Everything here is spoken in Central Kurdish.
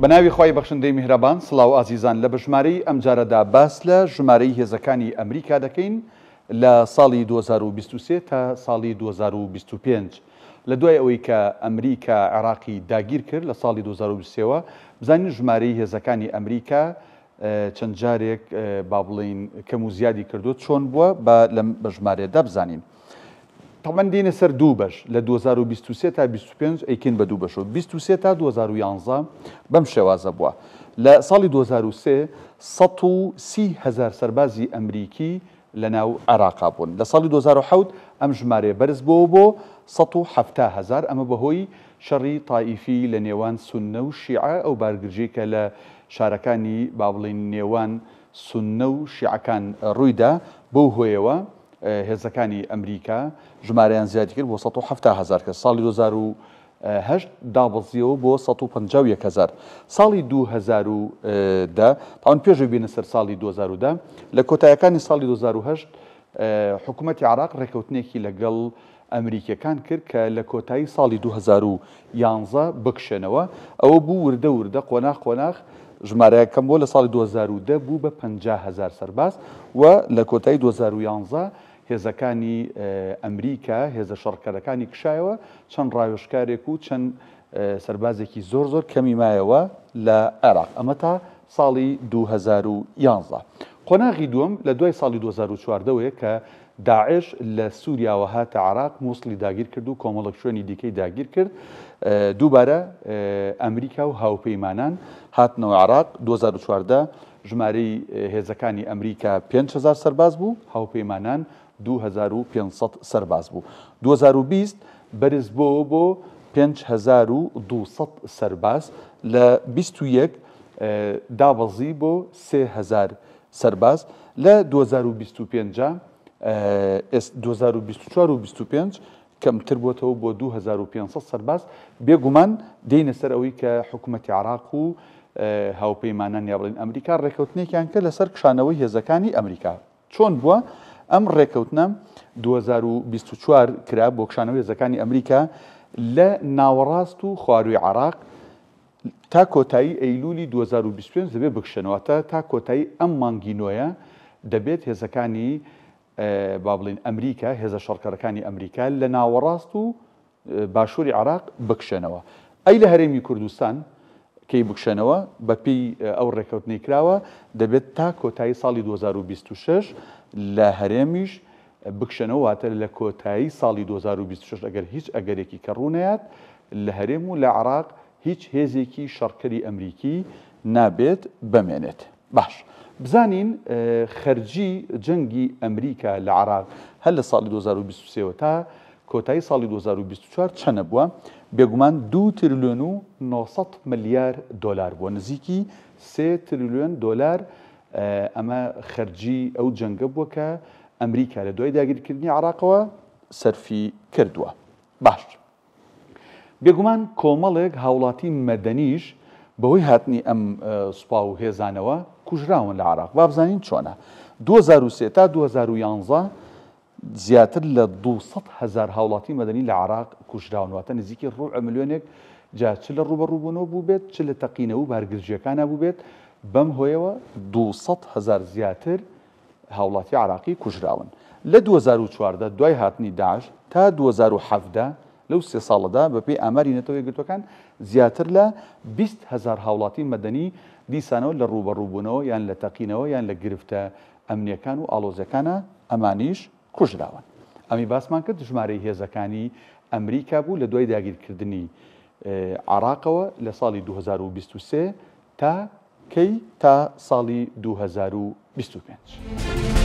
بەناوی خی بەخشندەی میهرەبان سڵاو ئازیزان لە بژمارەی ئەم جارەدا باس لە ژمارەی هێزەکانی ئەمریکا دەکەین لە ساڵی 2023 تا ساڵی 2025 لە دوای ئەوەی کە ئەمریکا عێراقی داگیر کرد لە ساڵی 2023ەوە بزانین ژمارەی هێزەکانی ئەمریکا چەند جارێک با بڵین کەم و زیادی کردووە چۆن بووە لەم بەژمارەدا بزانین. تاوان دێنە سەر دوو بەش لە 2023 تا 25 ئەیکن بە دوو بەشەوە 23 تا 2011 بەم شێوازە بووە. لە ساڵی 2023 130,000 سەربازی ئەمریکی لە ناو عێراقا بوون. لە ساڵی 2007 ئەم ژمارە بەرز بووە بۆ 170,000 ئەمە بەهۆی شەڕی تائیفی لە نێوان سوننە و شیعە ئەو بارگرژەی کە لە شارەکانی با بڵین نێوان سوننە و شیعەکان ڕوویدا بەو هۆیەوە هێزەکانی ئەمریکا ژمارەیان زیادی کرد بۆ 170,000 کە ساڵی 2008 دابەزیەوە بۆ 151,000 ساڵی 2010 تاوان پێشەوەی بێنە سەر ساڵی 2010 لە کۆتاییەکانی ساڵی 2008 حکوومەتی عێراق ڕێکەوتنێکی لەگەڵ ئەمریکیەکان کرد کە لە کۆتایی ساڵی 2011 بکشێنەوە ئەوە بوو وردە وردە قۆناغ ژمارەیەکەم بۆ لە ساڵی 2010 بوو بە 50,000 سەرباز و لە کۆتایی 2011 هێزەکانی ئەمریکا هێزە شەڕکەرەکانی کشایەوە چەند ڕاوێژکارێک و چەند سەربازێکی زۆر کەمی مایەوە لە عێراق ئەمە تا ساڵی 2011 قۆناغی دووەم لە دوای ساڵی 2014ەوەیە کە داعش لە سووریاوە هاتە عێراق مووسڵی داگیر کرد و کۆمەڵک شوێنی دیکەی داگیر کرد دووبارە ئەمریکا و هاوپەیمانان هاتنەوە عێراق 2014 ژمارەی هێزەکانی ئەمریکا 5,000 سەرباز بوو هاوپەیمانان 2,500 سەرباز بوو 2020 بەرز بۆ 5,200 سەرباز لە 21 دابەزی بۆ 3,000 سەرباز لە 2025 2024 و 25 کەمتر بۆتەوە بۆ 2,500 سەرباز بێگومان دێنە سەر ئەوەی کە حکوومەتی عێراق و هاوپەیمانان یا بڵین ئەمریکا ڕێکەوتنێکیان کرد لەسەر کشانەوەی هێزەکانی ئەمریکا چۆن بووە ئەم ڕێکەوتنە 2024 کرا بۆ کشانەوەی هێزەکانی ئەمریکا لە ناوەڕاست و خواروی عێراق تا کۆتایی ئەیلولی 2025 دەبێت بکشێنەوە تا کۆتایی ئەم مانگینۆیە دەبێت هێزەکانی با بڵین ئەمریکا هێزە شەڕکەرەکانی ئەمریکا لە ناوەڕاست و باشووری عێراق بکشێنەوە ئەی لە هەرێمی کوردستان کەی بکشێنەوە بەپێی ئەو ڕێکەوتنەی کراوە دەبێت تا کۆتایی ساڵی 2026 لە هەرێمیش بکشێنەوە واتە لە کۆتایی ساڵی 2026 ئەگەر هیچ ئەگەرێکی کە ڕوونەیات لە هەرێم و لە عێراق هیچ هێزێکی شەڕکەری ئەمریکی نابێت بمێنێت باش بزانین خەرجی جەنگی ئەمریکا لە عێراق هەر لە ساڵی 2023 تا کۆتایی ساڵی 2024 چەنە بووە بێگومان 2 تریلیۆن و 900 ملیار دۆلار بووە نزیکی 3 تریلیۆن دۆلار ئەمە خەرجی ئەو جەنگە بووە کە ئەمریکا لە دوای داگیرکردنی عێراقەوە سەرفی کردووە باش بێگومان کۆمەڵێک هاوڵاتی مەدەنیش بەهۆی هاتنی ئەم سوپا و هێزانەوە کوژراون لە عێراق با بزانین چۆنە 2023 تا 2011 زیاتر لە 200,000 هاوڵاتی مەدەنی لە عێراق کوژراونواتە نزیکی ڕوع ملیۆنێک جا چ لە ڕوبەڕووبوونەوە بوو بێت چ لە تەقینەوە و بارگرژیەکانە بوو بێت بەم هۆیەوە 200,000 زیاتر هاوڵاتی عێراقی کوژراون لە 2014 دوای هاتنی داعش تا 2017 لەو سێ ساڵەدا بەپێی ئاماری نەتەوە یەکگرتوەکان زیاتر لە 20,000 هاوڵاتی مەدەنی دیسانەوە لە ڕوبەڕووبوونەوە یان لە تەقینەوە یان لە گرفتە ئەمنیەکان و ئاڵۆزەکانە ئەمانیش کوژراون ئەمی باسمان کرد ژمارەی هێزەکانی ئەمریکا بوو لە دوای داگیرکردنی عێراقەوە لە ساڵی 2023 تا کەی تا ساڵی 2025.